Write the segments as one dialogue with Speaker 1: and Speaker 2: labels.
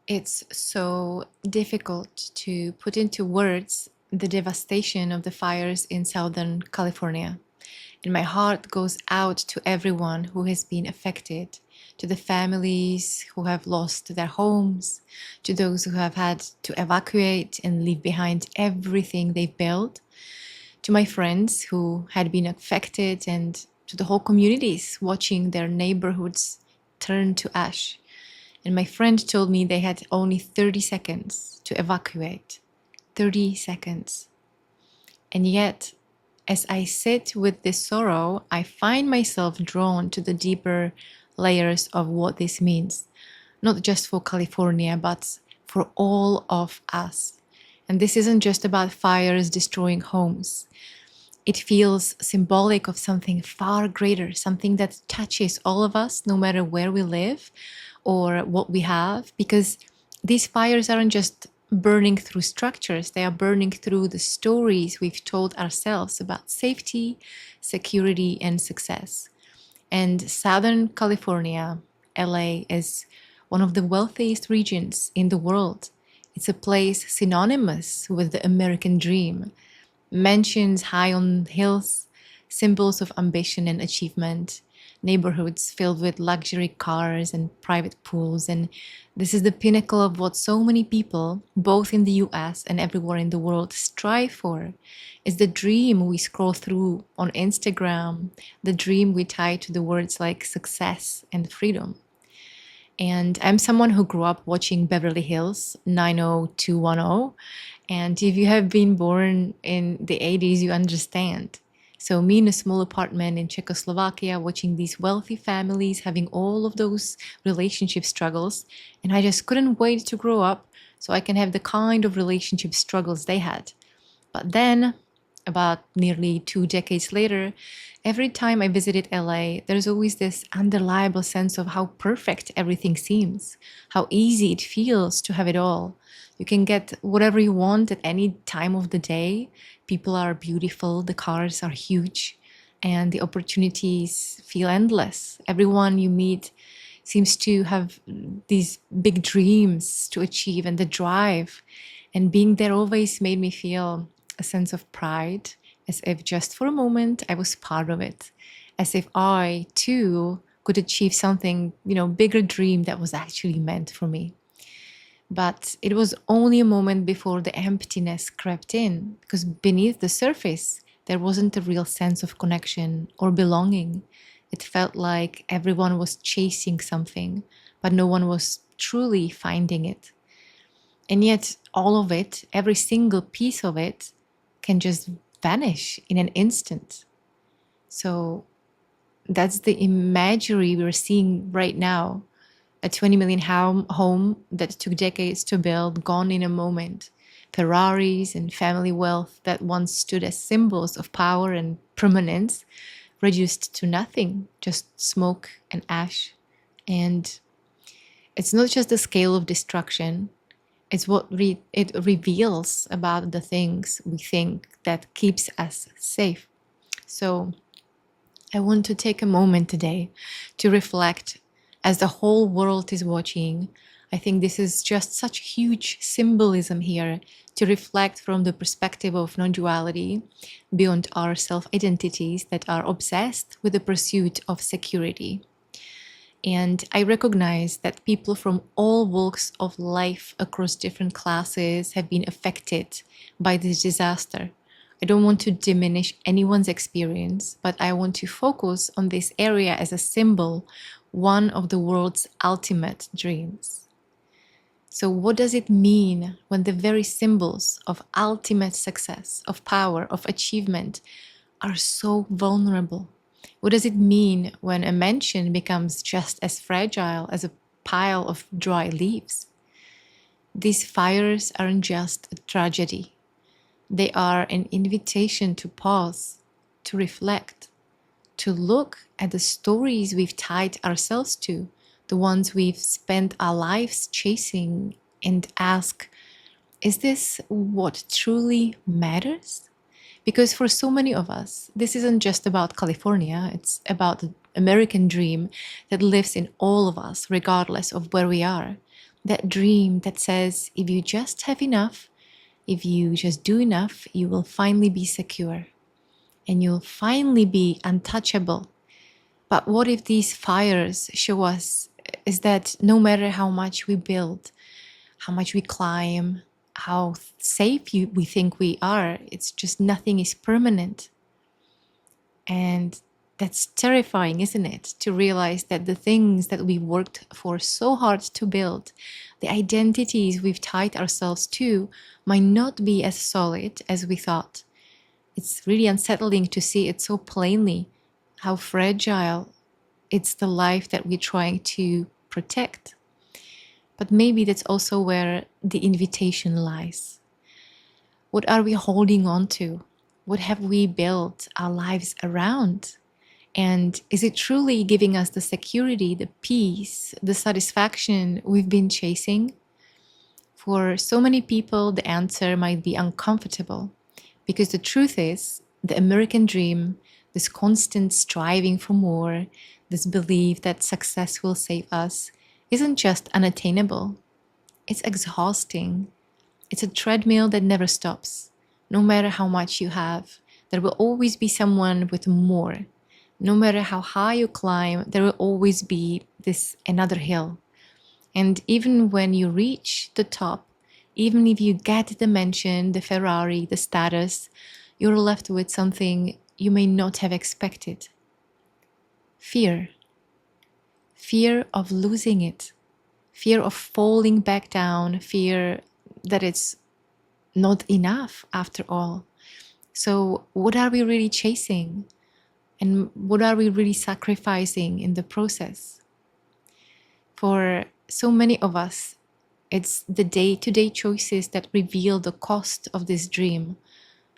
Speaker 1: It's so difficult to put into words the devastation of the fires in Southern California. And my heart goes out to everyone who has been affected, to the families who have lost their homes, to those who have had to evacuate and leave behind everything they've built, to my friends who had been affected, and to the whole communities watching their neighborhoods turn to ash. And my friend told me they had only 30 seconds to evacuate. 30 seconds. And yet, as I sit with this sorrow, I find myself drawn to the deeper layers of what this means, not just for California, but for all of us. And this isn't just about fires destroying homes. It feels symbolic of something far greater, something that touches all of us, no matter where we live or what we have, because these fires aren't just burning through structures, they are burning through the stories we've told ourselves about safety, security, and success. And Southern California, LA, is one of the wealthiest regions in the world. It's a place synonymous with the American dream. Mansions high on hills, symbols of ambition and achievement, neighborhoods filled with luxury cars and private pools. And this is the pinnacle of what so many people, both in the US and everywhere in the world, strive for. It's the dream we scroll through on Instagram, the dream we tie to the words like success and freedom. And I'm someone who grew up watching Beverly Hills 90210. And if you have been born in the 80s, you understand. So, me in a small apartment in Czechoslovakia, watching these wealthy families having all of those relationship struggles. And I just couldn't wait to grow up so I can have the kind of relationship struggles they had. But then, about nearly 2 decades later, every time I visited LA, there's always this undeniable sense of how perfect everything seems, how easy it feels to have it all. You can get whatever you want at any time of the day. People are beautiful, the cars are huge, and the opportunities feel endless. Everyone you meet seems to have these big dreams to achieve and the drive. And being there always made me feel a sense of pride, as if just for a moment I was part of it, as if I too could achieve something, bigger dream that was actually meant for me. But it was only a moment before the emptiness crept in, because beneath the surface, there wasn't a real sense of connection or belonging. It felt like everyone was chasing something, but no one was truly finding it. And yet, all of it, every single piece of it, can just vanish in an instant. So that's the imagery we're seeing right now. A 20 million home that took decades to build, gone in a moment. Ferraris and family wealth that once stood as symbols of power and permanence, reduced to nothing, just smoke and ash. And it's not just the scale of destruction, it's what it reveals about the things we think that keeps us safe. So I want to take a moment today to reflect as the whole world is watching. I think this is just such huge symbolism here to reflect from the perspective of non-duality beyond our self-identities that are obsessed with the pursuit of security. And I recognize that people from all walks of life across different classes have been affected by this disaster. I don't want to diminish anyone's experience, but I want to focus on this area as a symbol, one of the world's ultimate dreams. So what does it mean when the very symbols of ultimate success, of power, of achievement are so vulnerable? What does it mean when a mansion becomes just as fragile as a pile of dry leaves? These fires aren't just a tragedy. They are an invitation to pause, to reflect, to look at the stories we've tied ourselves to, the ones we've spent our lives chasing, and ask, is this what truly matters? Because for so many of us, this isn't just about California, it's about the American dream that lives in all of us, regardless of where we are. That dream that says if you just have enough, if you just do enough, you will finally be secure and you'll finally be untouchable. But what if these fires show us is that no matter how much we build, how much we climb, how safe we think we are, it's just nothing is permanent. And that's terrifying, isn't it? To realize that the things that we worked for so hard to build, the identities we've tied ourselves to, might not be as solid as we thought. It's really unsettling to see it so plainly, how fragile it's the life that we're trying to protect. But maybe that's also where the invitation lies. What are we holding on to? What have we built our lives around? And is it truly giving us the security, the peace, the satisfaction we've been chasing? For so many people, the answer might be uncomfortable, because the truth is, the American dream, this constant striving for more, this belief that success will save us, isn't just unattainable. It's exhausting. It's a treadmill that never stops. No matter how much you have, there will always be someone with more. No matter how high you climb, there will always be this another hill. And even when you reach the top, even if you get the mansion, the Ferrari, the status, you're left with something you may not have expected. Fear. Fear of losing it. Fear of falling back down. Fear that it's not enough after all. So what are we really chasing? And what are we really sacrificing in the process? For so many of us, it's the day-to-day choices that reveal the cost of this dream.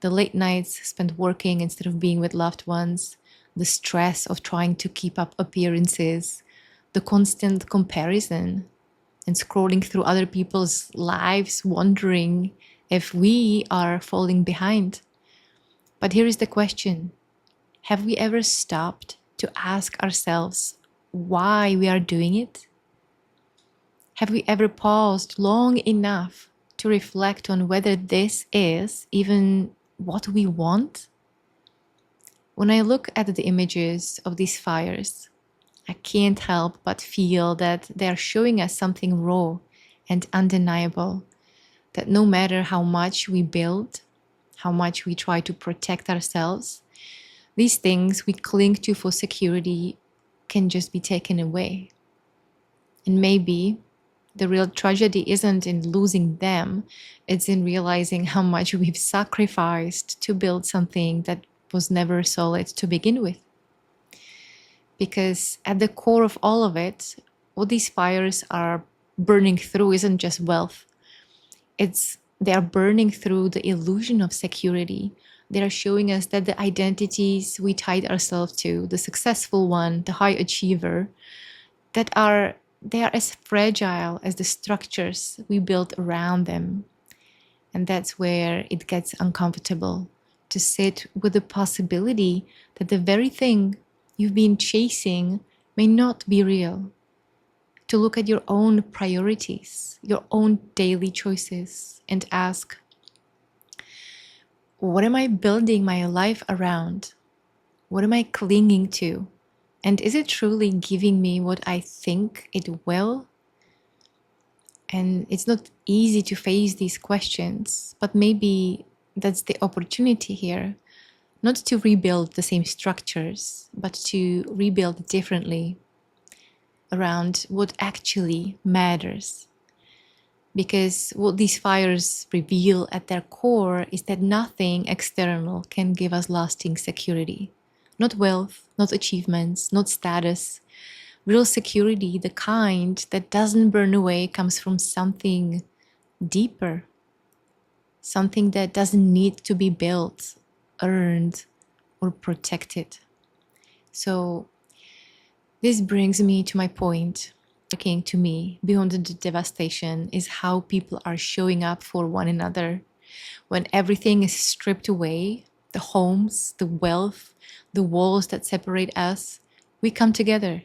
Speaker 1: The late nights spent working instead of being with loved ones, the stress of trying to keep up appearances, the constant comparison, and scrolling through other people's lives, wondering if we are falling behind. But here is the question. Have we ever stopped to ask ourselves why we are doing it? Have we ever paused long enough to reflect on whether this is even what we want? When I look at the images of these fires, I can't help but feel that they are showing us something raw and undeniable, that no matter how much we build, how much we try to protect ourselves, these things we cling to for security can just be taken away. And maybe the real tragedy isn't in losing them, it's in realizing how much we've sacrificed to build something that was never solid to begin with. Because at the core of all of it, what these fires are burning through isn't just wealth. They are burning through the illusion of security. They are showing us that the identities we tied ourselves to, the successful one, the high achiever, they are as fragile as the structures we built around them. And that's where it gets uncomfortable, to sit with the possibility that the very thing you've been chasing may not be real. To look at your own priorities, your own daily choices, and ask, what am I building my life around? What am I clinging to? And is it truly giving me what I think it will? And it's not easy to face these questions, but maybe that's the opportunity here, not to rebuild the same structures, but to rebuild differently around what actually matters. Because what these fires reveal at their core is that nothing external can give us lasting security. Not wealth, not achievements, not status. Real security, the kind that doesn't burn away, comes from something deeper. Something that doesn't need to be built, earned, or protected. So this brings me to my point. Looking to me beyond the devastation is how people are showing up for one another. When everything is stripped away, the homes, the wealth, the walls that separate us, we come together.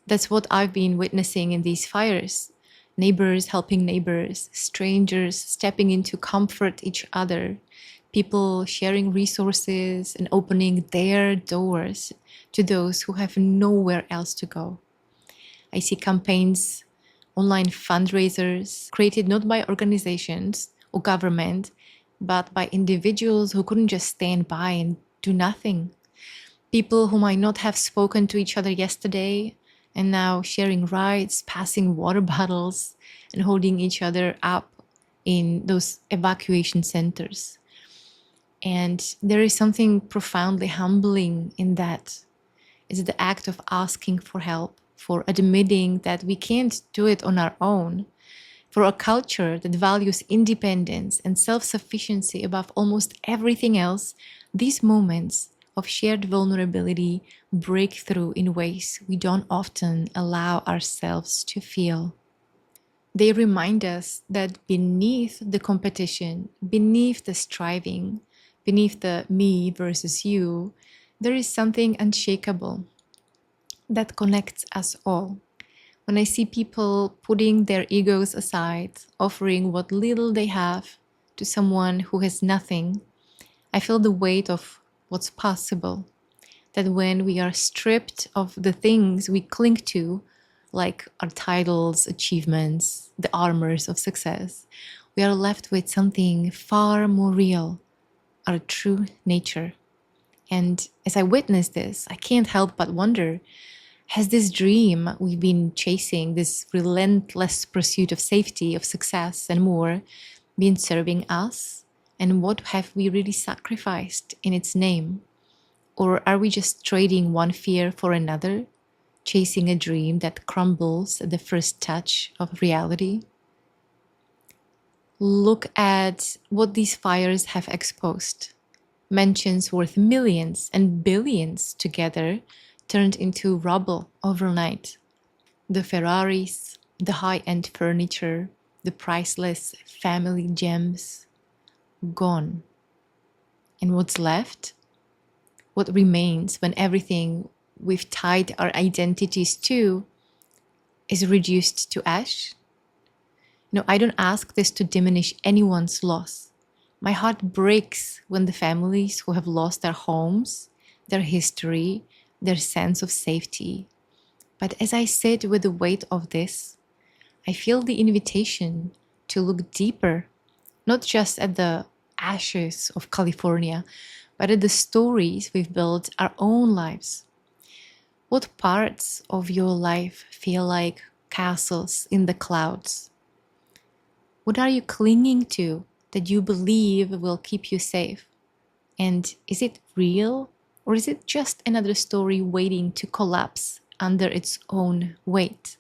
Speaker 1: That's what I've been witnessing in these fires. Neighbors helping neighbors, strangers stepping in to comfort each other, people sharing resources and opening their doors to those who have nowhere else to go. I see campaigns, online fundraisers created not by organizations or government, but by individuals who couldn't just stand by and do nothing. People who might not have spoken to each other yesterday and now sharing rides, passing water bottles, and holding each other up in those evacuation centers. And there is something profoundly humbling in that. It's the act of asking for help, for admitting that we can't do it on our own. For a culture that values independence and self-sufficiency above almost everything else, these moments of shared vulnerability break through in ways we don't often allow ourselves to feel. They remind us that beneath the competition, beneath the striving, beneath the me versus you, there is something unshakable that connects us all. When I see people putting their egos aside, offering what little they have to someone who has nothing, I feel the weight of what's possible. That when we are stripped of the things we cling to, like our titles, achievements, the armors of success, we are left with something far more real, our true nature. And as I witness this, I can't help but wonder, has this dream we've been chasing, this relentless pursuit of safety, of success, and more, been serving us? And what have we really sacrificed in its name? Or are we just trading one fear for another, chasing a dream that crumbles at the first touch of reality? Look at what these fires have exposed. Mansions worth millions and billions together turned into rubble overnight. The Ferraris, the high-end furniture, the priceless family gems, gone. And what's left? What remains when everything we've tied our identities to is reduced to ash? No, I don't ask this to diminish anyone's loss. My heart breaks when the families who have lost their homes, their history, their sense of safety. But as I sit with the weight of this, I feel the invitation to look deeper, not just at the ashes of California, but at the stories we've built our own lives. What parts of your life feel like castles in the clouds? What are you clinging to that you believe will keep you safe? And is it real, or is it just another story waiting to collapse under its own weight?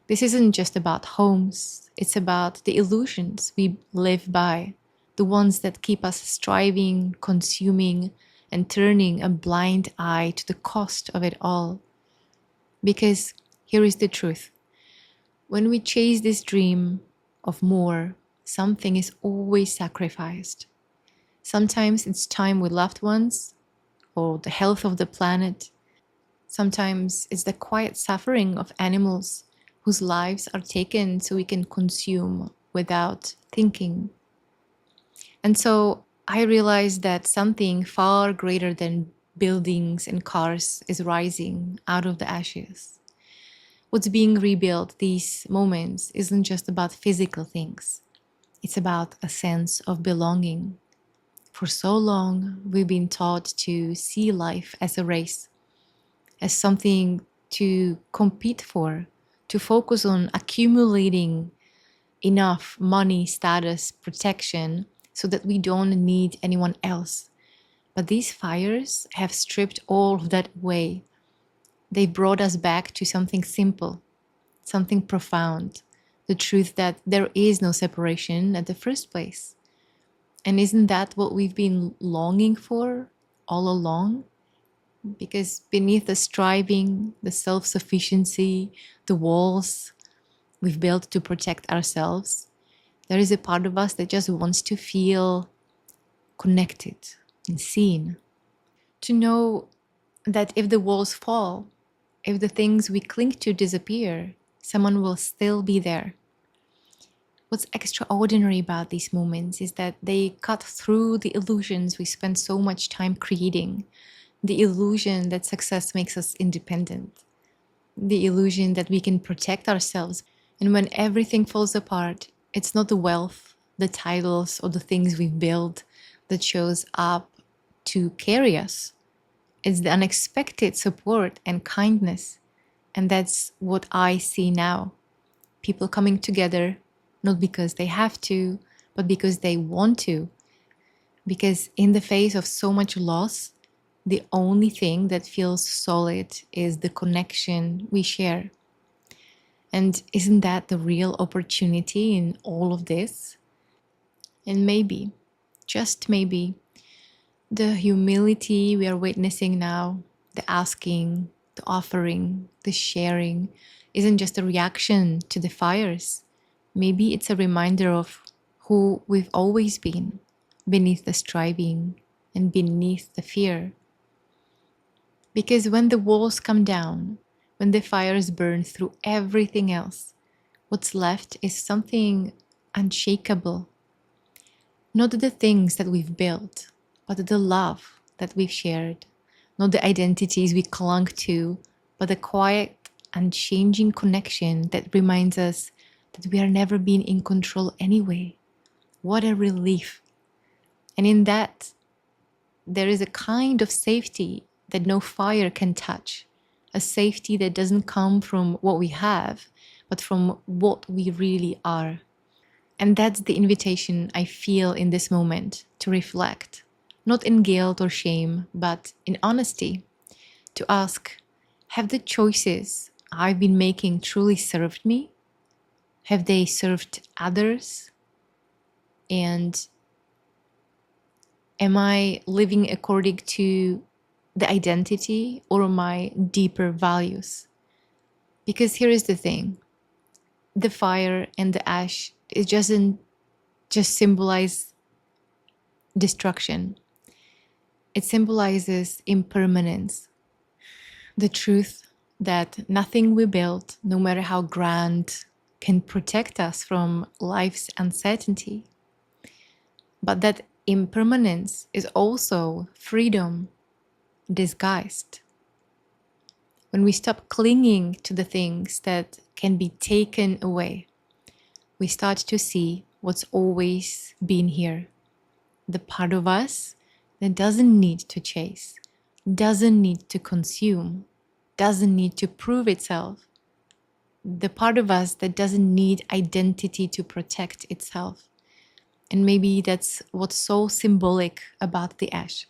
Speaker 1: This isn't just about homes, it's about the illusions we live by, the ones that keep us striving, consuming, and turning a blind eye to the cost of it all. Because here is the truth. When we chase this dream of more, something is always sacrificed. Sometimes it's time with loved ones, or the health of the planet. Sometimes it's the quiet suffering of animals whose lives are taken so we can consume without thinking. And so I realized that something far greater than buildings and cars is rising out of the ashes. What's being rebuilt these moments isn't just about physical things. It's about a sense of belonging. For so long, we've been taught to see life as a race, as something to compete for, to focus on accumulating enough money, status, protection, so that we don't need anyone else. But these fires have stripped all of that away. They brought us back to something simple, something profound, the truth that there is no separation at the first place. And isn't that what we've been longing for all along? Because beneath the striving, the self-sufficiency, the walls we've built to protect ourselves, there is a part of us that just wants to feel connected and seen. To know that if the walls fall, if the things we cling to disappear, Someone will still be there. What's extraordinary about these moments is that they cut through the illusions we spend so much time creating. The illusion that success makes us independent. The illusion that we can protect ourselves. And when everything falls apart, it's not the wealth, the titles, or the things we've built that shows up to carry us. It's the unexpected support and kindness. And that's what I see now. People coming together, not because they have to, but because they want to. Because in the face of so much loss, the only thing that feels solid is the connection we share. And isn't that the real opportunity in all of this? And maybe, just maybe, the humility we are witnessing now, the asking, the offering, the sharing, isn't just a reaction to the fires. Maybe it's a reminder of who we've always been, beneath the striving and beneath the fear. Because when the walls come down, when the fires burn through everything else, what's left is something unshakable. Not the things that we've built, but the love that we've shared. Not the identities we clung to, but the quiet, unchanging connection that reminds us that we are never being in control anyway. What a relief. And in that, there is a kind of safety that no fire can touch. A safety that doesn't come from what we have, but from what we really are. And that's the invitation I feel in this moment, to reflect, not in guilt or shame, but in honesty, to ask, have the choices I've been making truly served me? Have they served others? And am I living according to the identity or my deeper values? Because here is the thing. The fire and the ash, it doesn't just symbolize destruction. It symbolizes impermanence. The truth that nothing we build, no matter how grand, can protect us from life's uncertainty. But that impermanence is also freedom disguised. When we stop clinging to the things that can be taken away, we start to see what's always been here. The part of us that doesn't need to chase, doesn't need to consume, doesn't need to prove itself. The part of us that doesn't need identity to protect itself. And maybe that's what's so symbolic about the ash.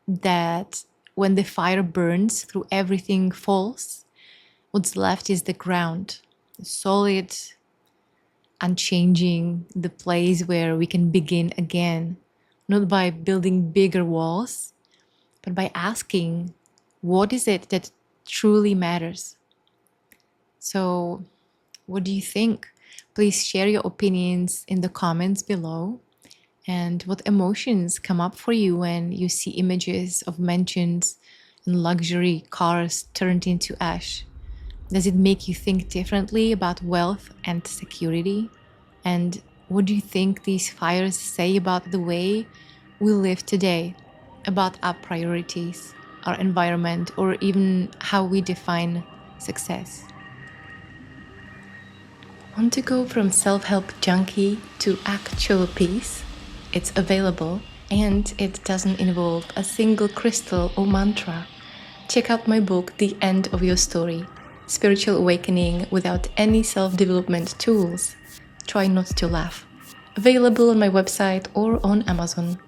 Speaker 1: That when the fire burns through everything false, what's left is the ground, solid, unchanging, the place where we can begin again, not by building bigger walls, but by asking, what is it that truly matters? So, what do you think? Please share your opinions in the comments below. And what emotions come up for you when you see images of mansions and luxury cars turned into ash? Does it make you think differently about wealth and security? And what do you think these fires say about the way we live today, about our priorities, our environment, or even how we define success? Want to go from self-help junkie to actual peace? It's available, and it doesn't involve a single crystal or mantra. Check out my book, The End of Your Story, Spiritual Awakening Without Any Self-Development Tools. Try not to laugh. Available on my website or on Amazon.